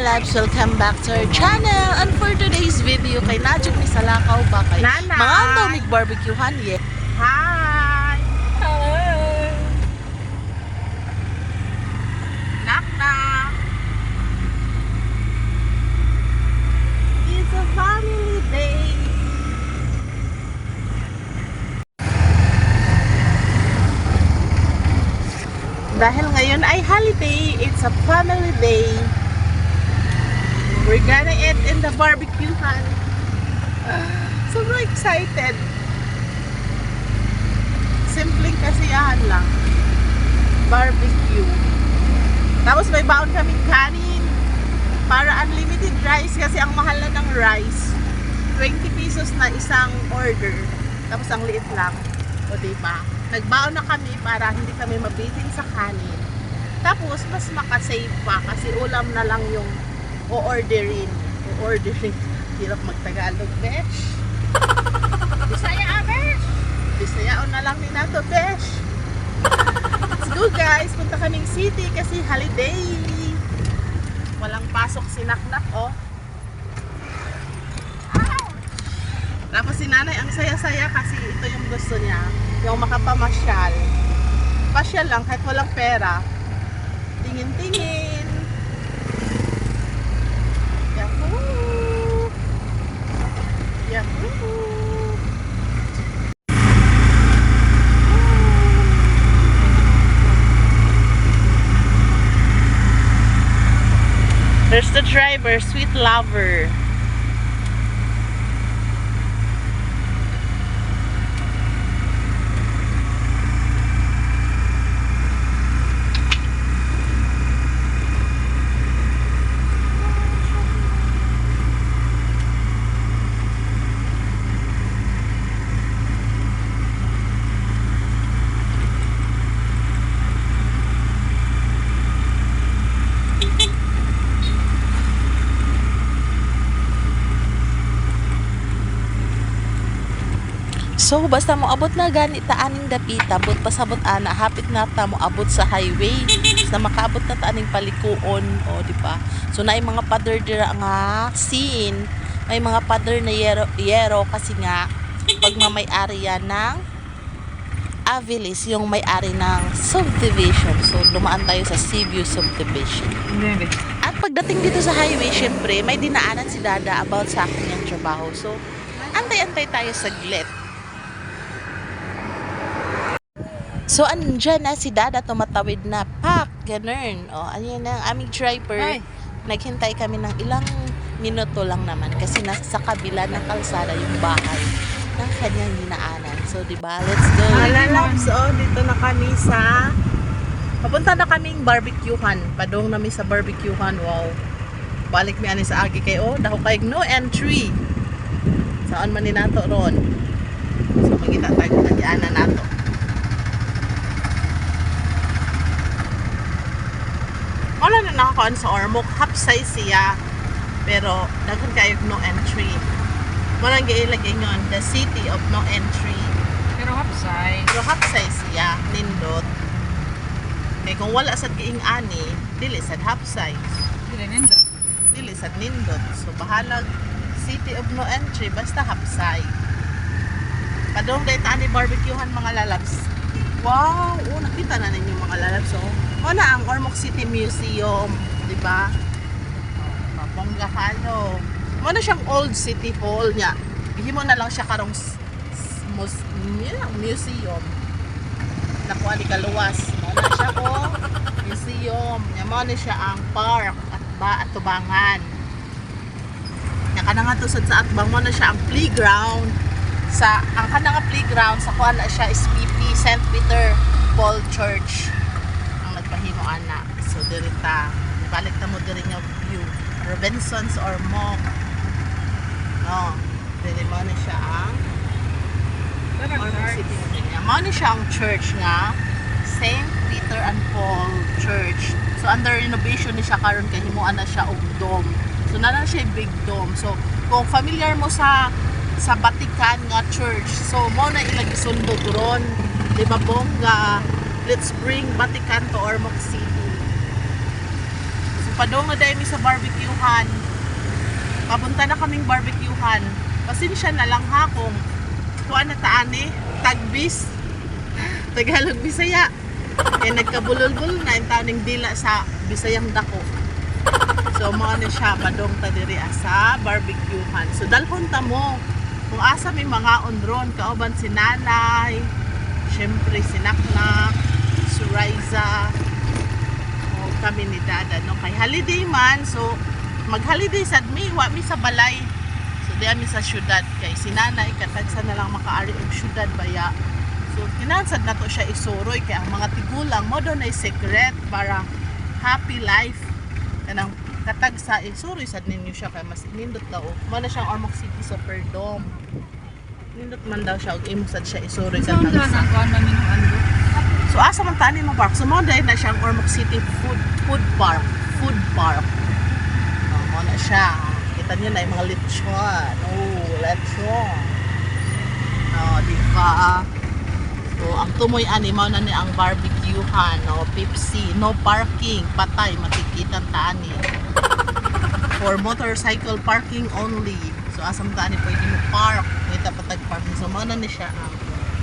lalabs, welcome back to our channel. And for today's video, kay Nadjok ni Salakaw ba kay Nanay! mga andomig barbecuehan ye. Hi! Hello! Knock knock! It's a family day. Dahil ngayon ay holiday, it's a family day. We're gonna eat in the barbecuehan. Sobrang excited. Simpleng kasiyahan lang. Barbecue. Tapos may baon kaming kanin. Para unlimited rice kasi ang mahal na ng rice. 20 pesos na isang order. Tapos ang liit lang. O diba? Nagbaon na kami para hindi kami mabitin sa kanin. Tapos mas makasave pa kasi ulam na lang yung o-orderin. Hirap magtagalog, besh. Bisaya besh! Bisayaon na lang ni nato, besh. Let's go guys, punta kaming city kasi holiday. Walang pasok si Naknak, oh. Tapos si nanay ang saya-saya kasi ito yung gusto niya, yung makapamasyal. Pasyal lang kahit walang pera. Tingin-tingin. Yahoo! Yahoo! There's the driver, sweet lover. So basta mo abot na gani ta aning dapita, but pasabot ana hapit na ta mo abot sa highway na makaabot na ta aning palikuon, o di ba? So naay mga pader dira nga scene, may mga pader na yero kasi nga pagmamay-ari yan ng Avilis, yung may-ari ng subdivision. So dumaan tayo sa Seaview subdivision. At pagdating dito sa highway, syempre may dinaanan si Dada about sa akin yung trabaho. So antay-antay tayo saglit. So, andyan na si Dada, tumatawid na, pak, ganun. O, ayan na ang aming driver. Ay. Naghintay kami ng ilang minuto lang naman kasi nasa kabila ng kalsada yung bahay ng kanyang dinaanan. So, diba? Let's go. Lalabs, dito na kami sa, papunta na kaming barbecuehan. Padong namin sa barbecuehan. Wow. Balik mi ani sa agi kayo. Daho kay no entry. Saan man ni nato ron. So, magkita tayo na nato. Wala na nakakuan sa Ormoc, half size siya, pero daghan kayo no entry. Walang giilagay nyon, the city of no entry. Pero hapsay. Pero half size siya, nindot. Kaya kung wala sad kiing ani, dili sad half size. Dili nindot. Dili sad nindot. So bahalag city of no entry, basta half size. Padong dahil ani barbecuehan mga lalabs. Wow! Nakita na ninyo mga lalabs, Una ang Ormoc City Museum, di ba? Paponggahano. Muna siyang old city hall niya. Bihimo na lang siya karong museum. Nakuha ni kaluwas. Muna siya museum. Muna siya ang park at tubangan. Nakana nga tusod sa atbang mo na siya ang playground. Ang kanang playground sa kuha na siya is PP St. Peter Paul Church. Pahimo ana. So dirita balik ta mo diri nga view. Robinsons or Mock. No. Dili mo na siya ang City niya. Mo na siya ang church nga St. Peter and Paul Church. So under renovation ni siya karon kay himuan na siya og dome. So na siya big dome. So kung familiar mo sa Vatican nga church, so mo na ilagi sundog ron. Di ba bongga? Let's bring Vatican to Ormoc City. So padong na dahil sa barbecuehan. Papunta na kaming barbecuehan. Pasensya na lang ha kung kuha na taani, tagbis, Tagalog Bisaya. Eh nagkabulol-bulol na yung taoning dila sa Bisayang dako. So mo na siya padong ta diri sa barbecuehan. So dalhon ta mo kung asa may mga onron kauban si nanay, syempre si Naknak, si Riza, o kami ni Dada no kay holiday man. So mag-holiday sad wa mi sa balay. So di mi sa syudad kay si nanay katagsa na lang makaari og syudad baya. So kinansad na to siya isuroy kay ang mga tigulang mo do na secret para happy life kanang katag sa isuroy sad ninyo siya kay mas nindot daw mo na siyang Ormoc City Superdome. Nindot man daw siya og imo sad siya isuroy sa Saan na kuha namin yung ano? So asa man tani mo park. So mo dahil na siyang Ormoc City Food Park. Mo na siya. Kita niyo na yung mga lechon. Oh, lechon. Oh, di ba? So, ang tumoy ani mao na ni ang barbecuehan, no, Pepsi, no parking, patay, matikitan taani. For motorcycle parking only. So, asam taani pwede mo park, kita patag parking. So, mao na ni siya ang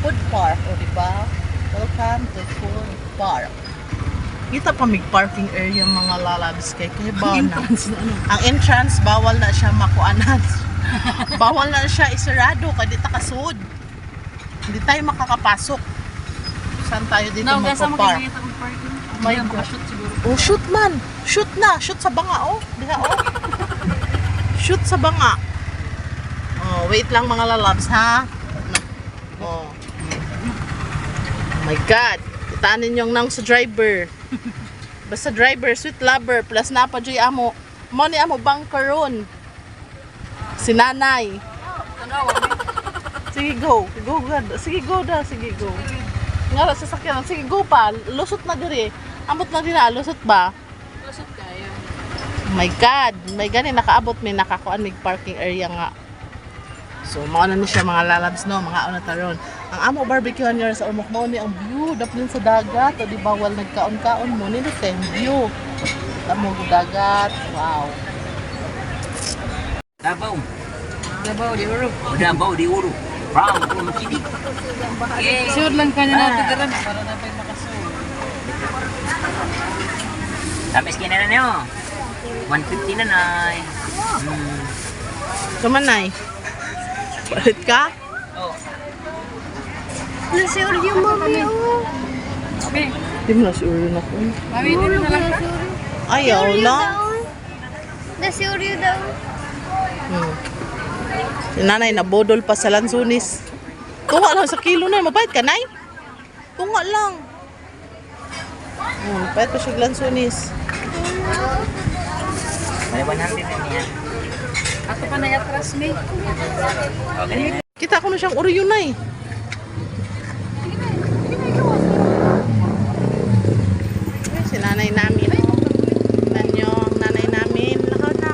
food park, o di ba? Welcome to food park. Kita pa mig parking area mga lalabs kay ba na. Ang entrance bawal na siya makuanan. Bawal na siya isarado kay di ta kasud. Hindi tayo makakapasok. Saan tayo dito magpa-park? Oh my God. Oh, shoot man. Shoot na. Shoot sa banga, oh. Diha, oh. Shoot sa banga. Oh, wait lang mga lalabs, ha? Oh. Oh my God. Kitaan ninyong nang sa driver. Basta driver, sweet lover, plus napadyoy amo. Mo ni amo bunker ron. Si nanay. Sige, go. Go, God. Sige, go da. Sige, go. Nga, sasakyan. Sige, go pa. Lusot na diri. Amot na diri. Lusot ba? Lusot kayo. Oh my God. May gani, nakaabot may nakakuan may parking area nga. So, mauna na siya mga lalabs, no? Mga una taron. Ang amo barbecue niya sa Ormoc mo ni ang view. Daplin sa dagat. O di bawal nagkaon-kaon mo. Nino kayong view. Tamo dagat. Wow. Davao di Uro. Davao di Uru. From Ormoc City. Sure lang kanya natin daran para na pa makasuot. Tapos kina na niyo. 150 na nay. Kamanay? Palit ka? Oh. Nasi Oreo mami oh. Sabi, Di mo na si Uri na ko. mami din na lang ka. Ayaw na. Nasi Oreo daw. Si nanay nabodol pa sa lansunis. Tunga lang sa kilo na. Mabait ka, nay? Tunga lang. Mabait pa siya lansunis. May 100 na niya. Ato pa na atras me. Okay. Kita ko na siyang Oreo, nay. Si nanay namin. Tingnan nyo ang nanay namin. Lakaw na.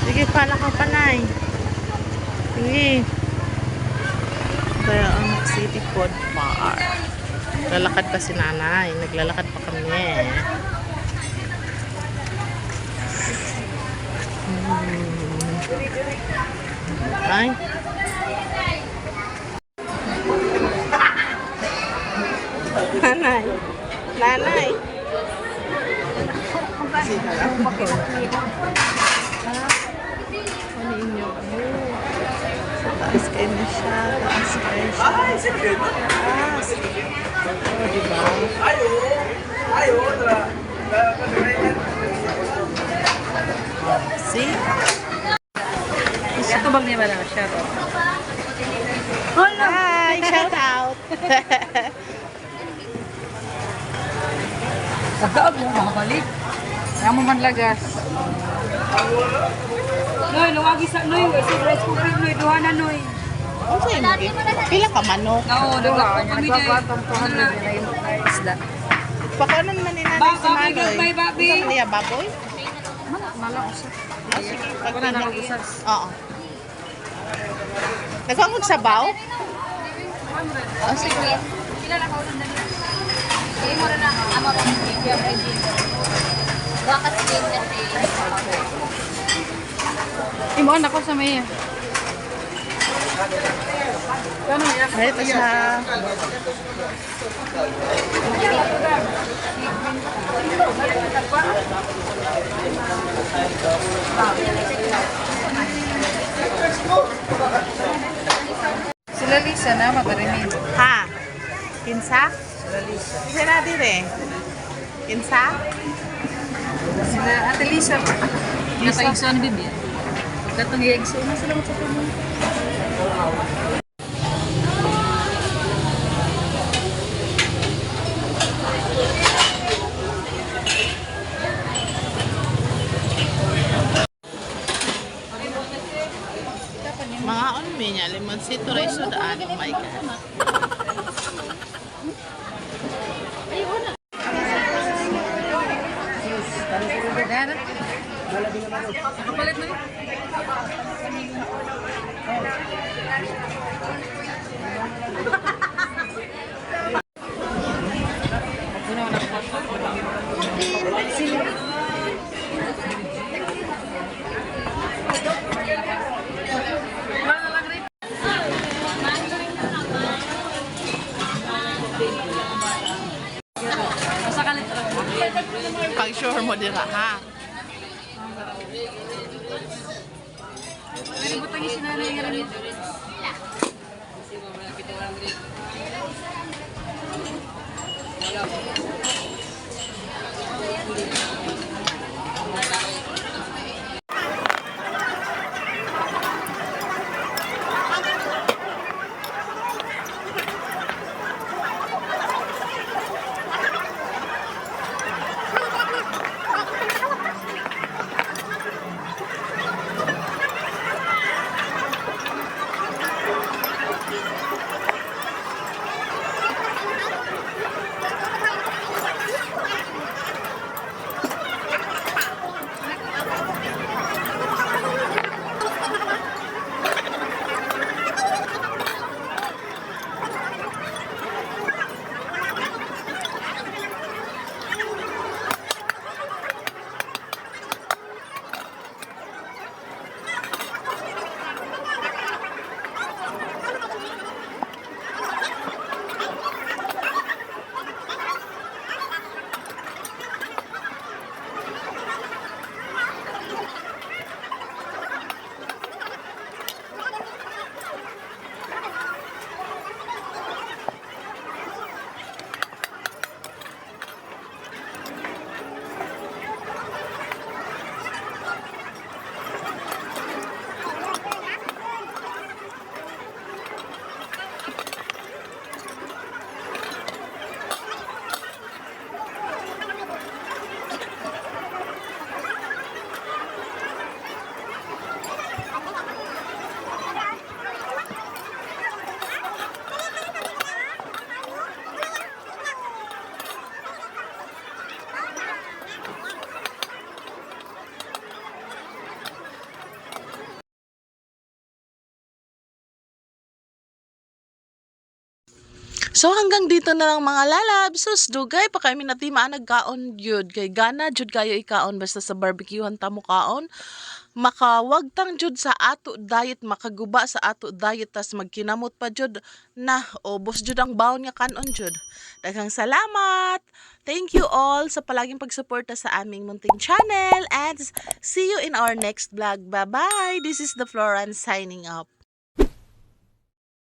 Sige pa, lakaw pa, nay. Sige. Kaya ang City Food Park. Lalakad pa si nanay. Naglalakad pa kami. Ay. Nanay. Nanay. Ano inyo? Taas kayo na siya. Taas kayo siya. Taas. Oh, diba? See? Ito bang niya ba na siya to? Hi! Shout out! Pagkaag mo, makabalik. Kaya mo man lagas. Noy, luwagi sa Noy. Kasi rice cooker Noy, duha na Noy. Ano sa'yo mo? Pila ka manok? Oo, diba? Kami dyan. Isda. Pakanan man ni nanay si Baboy, Manoy. baboy, baboy. Saan niya, baboy? Malak usap. Ah, sige. Pag Wala na pinag- mag-usas. Oo. Nagkangod sabaw? Oh, sige. Kilala ko ulit na. Hindi mo na ama ko ng video ready. Baka din kasi. Imo ako sa may. Kano ya? Ay, ito siya. Sila Lisa na magarinig. Ha? Kinsa? Kinsa na dire? Kinsa? Sila Ate Lisa. Nakaigso ni Bibi. Katong iigso na sila mo sa puno. Mga unmi niya, limonsito rice sudaan. Oh my God. Dara. Kapalit mo. Pag-sure mo dira, ha? Nalimutan niyo si nanay nga rin. So hanggang dito na lang mga lalab. Sus, dugay pa kami natimaan nagkaon jud. Kay gana jud kayo ikaon basta sa barbecuehan ta mo kaon. Makawag tang jud sa ato diet, makaguba sa ato diet, tas magkinamot pa jud na obos jud ang baon nga kanon jud. Daghang salamat. Thank you all sa palaging pagsuporta sa aming munting channel and see you in our next vlog. Bye-bye. This is the Florence signing up.